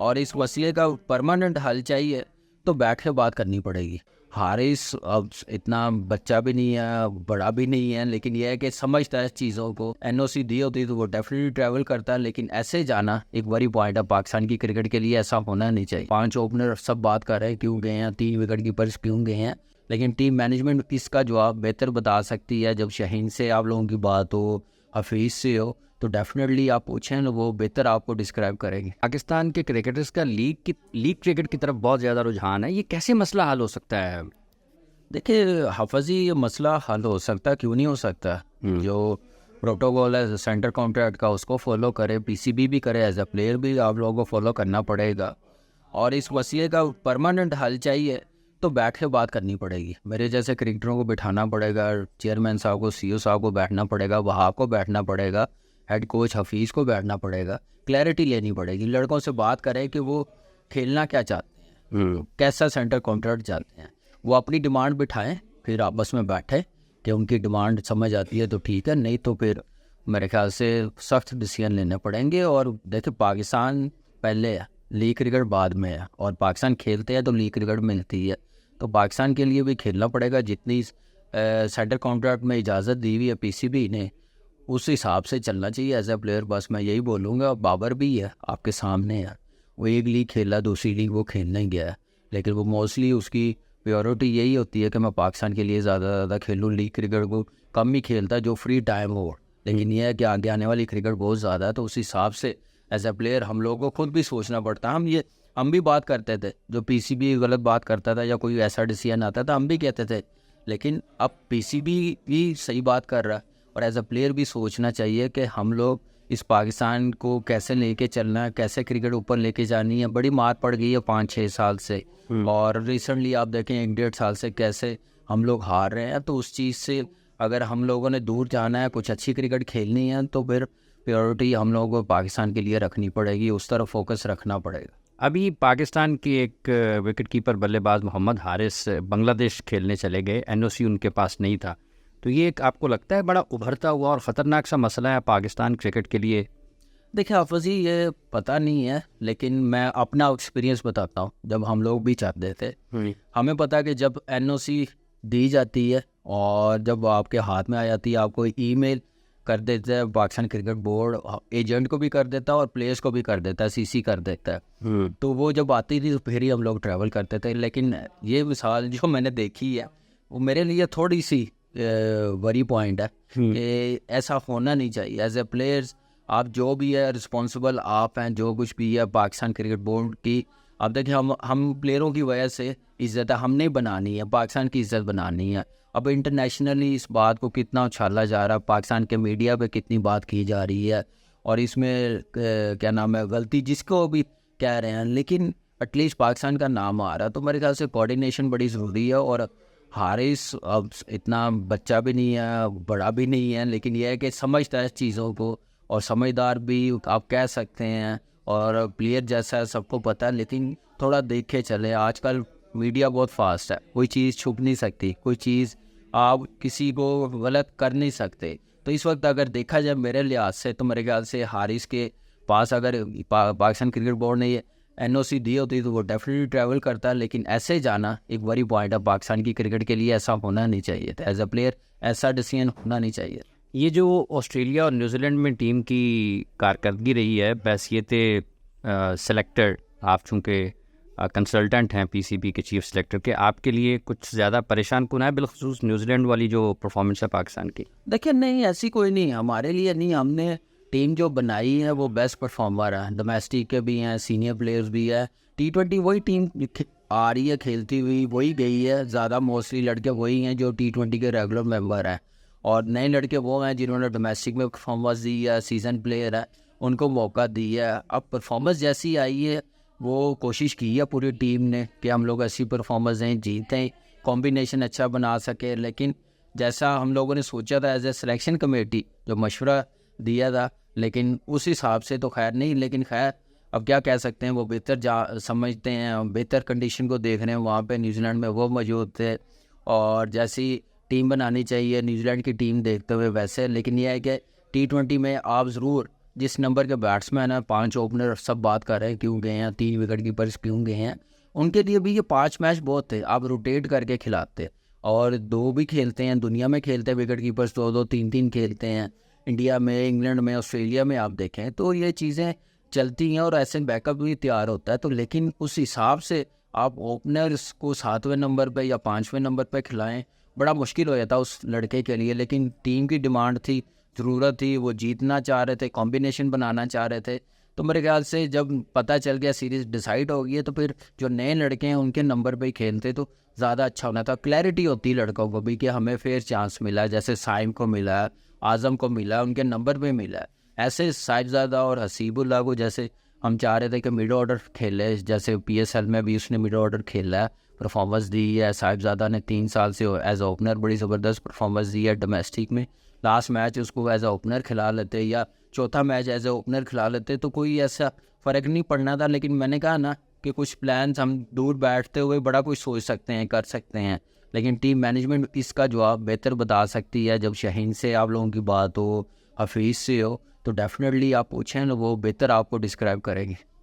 और इस मसले का परमानेंट हल चाहिए तो बैठ के बात करनी पड़ेगी। हारिस अब इतना बच्चा भी नहीं है, बड़ा भी नहीं है, लेकिन यह है कि समझता है चीज़ों को। एनओसी दी होती तो वो डेफिनेटली ट्रैवल करता है, लेकिन ऐसे जाना एक बड़ी पॉइंट है पाकिस्तान की क्रिकेट के लिए। ऐसा होना नहीं चाहिए। 5 ओपनर सब बात कर रहे हैं क्यों गए हैं, 3 विकेट कीपर्स क्यों गए हैं, लेकिन टीम मैनेजमेंट इसका जवाब बेहतर बता सकती है। जब शाहीन से आप लोगों की बात हो, हफीज़ से हो, तो डेफिनेटली आप पूछें ना, वो बेहतर आपको डिस्क्राइब करेंगे। पाकिस्तान के क्रिकेटर्स का लीग क्रिकेट की तरफ बहुत ज़्यादा रुझान है, ये कैसे मसला हल हो सकता है? देखिए हफजी, ये मसला हल हो सकता है, क्यों नहीं हो सकता। जो प्रोटोकॉल है सेंटर कॉन्ट्रैक्ट का उसको फॉलो करे, पीसीबी भी करे, एज अ प्लेयर भी आप लोगों को फॉलो करना पड़ेगा। और इस मसले का परमानेंट हल चाहिए तो बैठ के बात करनी पड़ेगी। मेरे जैसे क्रिकेटरों को बिठाना पड़ेगा, चेयरमैन साहब को, सीईओ साहब को बैठना पड़ेगा, वहाब को बैठना पड़ेगा, हेड कोच हफीज़ को बैठना पड़ेगा, क्लैरिटी लेनी पड़ेगी। लड़कों से बात करें कि वो खेलना क्या चाहते हैं, कैसा सेंटर कॉन्ट्रैक्ट चाहते हैं, वो अपनी डिमांड बिठाएं, फिर आपस में बैठे कि उनकी डिमांड समझ आती है तो ठीक है, नहीं तो फिर मेरे ख्याल से सख्त डिसीजन लेने पड़ेंगे। और देखिए पाकिस्तान पहले है, लीग क्रिकेट बाद में है, और पाकिस्तान खेलते हैं तो लीग क्रिकेट मिलती है, तो पाकिस्तान के लिए भी खेलना पड़ेगा। जितनी सेंटर कॉन्ट्रैक्ट में इजाज़त दी हुई है पीसीबी ने, उस हिसाब से चलना चाहिए एज ए प्लेयर। बस मैं यही बोलूँगा। बाबर भी है आपके सामने है, वो एक लीग खेला, दूसरी लीग वो खेलने ही गया है, लेकिन वो मोस्टली उसकी प्रायोरिटी यही होती है कि मैं पाकिस्तान के लिए ज़्यादा खेलूँ, लीग क्रिकेट को कम ही खेलता है जो फ्री टाइम हो। लेकिन यह है कि आगे आने वाली क्रिकेट बहुत ज़्यादा है, तो उस हिसाब से एज ए प्लेयर हम लोगों को खुद भी सोचना पड़ता है। हम भी बात करते थे, जो पीसीबी गलत बात करता था या कोई ऐसा डिसीजन आता था हम भी कहते थे, लेकिन अब पीसीबी भी सही बात कर रहा है। और एज अ प्लेयर भी सोचना चाहिए कि हम लोग इस पाकिस्तान को कैसे लेके चलना है, कैसे क्रिकेट ऊपर लेके जानी है। बड़ी मार पड़ गई है 5-6 साल से, और रिसेंटली आप देखें 1-1.5 साल से कैसे हम लोग हार रहे हैं। तो उस चीज़ से अगर हम लोगों ने दूर जाना है, कुछ अच्छी क्रिकेट खेलनी है, तो फिर प्रायोरिटी हम लोगों को पाकिस्तान के लिए रखनी पड़ेगी, उस तरफ फोकस रखना पड़ेगा। अभी पाकिस्तान की एक विकेट कीपर बल्लेबाज मोहम्मद हारिस बांग्लादेश खेलने चले गए, एनओसी उनके पास नहीं था, तो ये एक आपको लगता है बड़ा उभरता हुआ और ख़तरनाक सा मसला है पाकिस्तान क्रिकेट के लिए? देखिए हाफिज़ जी, ये पता नहीं है, लेकिन मैं अपना एक्सपीरियंस बताता हूँ। जब हम लोग भी चाहते थे, हमें पता है कि जब एनओसी दी जाती है और जब आपके हाथ में आ जाती है, आपको ईमेल कर देता है पाकिस्तान क्रिकेट बोर्ड, एजेंट को भी कर देता है और प्लेयर्स को भी कर देता है, सीसी कर देता है। तो वो जब आती थी तो फिर ही हम लोग ट्रैवल करते थे। लेकिन ये मिसाल जो मैंने देखी है वो मेरे लिए थोड़ी सी वरी पॉइंट है कि ऐसा होना नहीं चाहिए। एज ए प्लेयर्स आप जो भी है रिस्पॉन्सिबल आप हैं, जो कुछ भी है पाकिस्तान क्रिकेट बोर्ड की। आप देखिए हम प्लेयरों की वजह से इज़्ज़त हमने बनानी है, पाकिस्तान की इज़्ज़त बनानी है। अब इंटरनेशनली इस बात को कितना उछाला जा रहा है, पाकिस्तान के मीडिया पे कितनी बात की जा रही है, और इसमें क्या नाम है, गलती जिसको भी कह रहे हैं, लेकिन एटलीस्ट पाकिस्तान का नाम आ रहा है। तो मेरे ख्याल से कोऑर्डिनेशन बड़ी ज़रूरी है। और हारिस अब इतना बच्चा भी नहीं है, बड़ा भी नहीं है, लेकिन यह है कि समझता है चीज़ों को, और समझदार भी आप कह सकते हैं, और प्लेयर जैसा है सबको पता है। लेकिन थोड़ा देखे चले, आजकल मीडिया बहुत फास्ट है, कोई चीज़ छुप नहीं सकती, कोई चीज़ आप किसी को गलत कर नहीं सकते। तो इस वक्त अगर देखा जाए मेरे लिहाज से, तो मेरे ख्याल से हारिस के पास अगर पाकिस्तान क्रिकेट बोर्ड ने ये एनओसी दी होती तो वो डेफिनेटली ट्रैवल करता है। लेकिन ऐसे जाना एक बड़ी पॉइंट है पाकिस्तान की क्रिकेट के लिए, ऐसा होना नहीं चाहिए था। एज अ प्लेयर ऐसा डिसीजन होना नहीं चाहिए। ये जो ऑस्ट्रेलिया और न्यूजीलैंड में टीम की कारकर्दगी रही है, बैसियत सेलेक्टर, आप चूँकि कंसल्टेंट हैं पीसीबी के चीफ सेलेक्टर के, आपके लिए कुछ ज़्यादा परेशान कौन है बिलखसूस न्यूजीलैंड वाली जो परफॉर्मेंस है पाकिस्तान की? देखिए नहीं, ऐसी कोई नहीं हमारे लिए नहीं। हमने टीम जो बनाई है वो बेस्ट परफॉर्मर है, डोमेस्टिक के भी हैं, सीनियर प्लेयर्स भी है। T20 वही टीम आ रही है खेलती हुई, वही गई है। ज़्यादा मोस्टली लड़के वही हैं जो T20 के रेगुलर मेंबर हैं, और नए लड़के वो हैं जिन्होंने डोमेस्टिक में परफॉर्मेंस दी है, सीजन प्लेयर है, उनको मौका दिया है। अब परफॉर्मेंस जैसी आई है, वो कोशिश की है पूरी टीम ने कि हम लोग ऐसी परफॉर्मेंस दें, जीतें, कॉम्बिनेशन अच्छा बना सके। लेकिन जैसा हम लोगों ने सोचा था एज ए सिलेक्शन कमेटी जो मशवरा दिया था, लेकिन उस हिसाब से तो खैर नहीं। लेकिन खैर अब क्या कह सकते हैं, वो बेहतर समझते हैं, बेहतर कंडीशन को देख रहे हैं। वहाँ पे न्यूजीलैंड में वो मौजूद थे, और जैसी टीम बनानी चाहिए न्यूजीलैंड की टीम देखते हुए वैसे। लेकिन यह है कि T20 में आप ज़रूर जिस नंबर के बैट्समैन हैं, 5 ओपनर सब बात कर रहे हैं क्यों गए हैं, 3 विकेट कीपर्स क्यों गए हैं, उनके लिए भी ये 5 मैच बहुत थे। आप रोटेट करके खिलाते और 2 भी खेलते हैं, दुनिया में खेलते हैं विकेट कीपर्स 2-2 3-3 खेलते हैं, इंडिया में, इंग्लैंड में, ऑस्ट्रेलिया में आप देखें तो ये चीज़ें चलती हैं और ऐसे बैकअप भी तैयार होता है। तो लेकिन उस हिसाब से आप ओपनर्स को 7वें नंबर पे या 5वें नंबर पे खिलाएं, बड़ा मुश्किल हो जाता उस लड़के के लिए। लेकिन टीम की डिमांड थी, ज़रूरत थी, वो जीतना चाह रहे थे, कॉम्बिनेशन बनाना चाह रहे थे। तो मेरे ख्याल से जब पता चल गया सीरीज़ डिसाइड हो गई है तो फिर जो नए लड़के हैं उनके नंबर पे ही खेलते तो ज़्यादा अच्छा होना था। क्लैरिटी होती है लड़कों को भी कि हमें फेयर चांस मिला है, जैसे साइम को मिला है, आज़म को मिला है, उनके नंबर पे मिला है। ऐसे साहिबजादा और हसीबुल्लाह को जैसे हम चाह रहे थे कि मिड ऑर्डर खेले, जैसे PSL में भी उसने मिड ऑर्डर खेला है, परफॉर्मेंस दी है। साहिबजादा ने 3 साल से एज ओपनर बड़ी ज़बरदस्त परफॉर्मेंस दी है डोमेस्टिक में। लास्ट मैच उसको एज ओपनर खिला लेते या चौथा मैच एज ओपनर खिला लेते तो कोई ऐसा फ़र्क नहीं पड़ना था। लेकिन मैंने कहा ना कि कुछ प्लान्स हम दूर बैठते हुए बड़ा कुछ सोच सकते हैं, कर सकते हैं, लेकिन टीम मैनेजमेंट इसका जवाब बेहतर बता सकती है। जब शाहीन से आप लोगों की बात हो, हफीज़ से हो, तो डेफिनेटली आप पूछें, वो बेहतर आपको डिस्क्राइब करेंगे।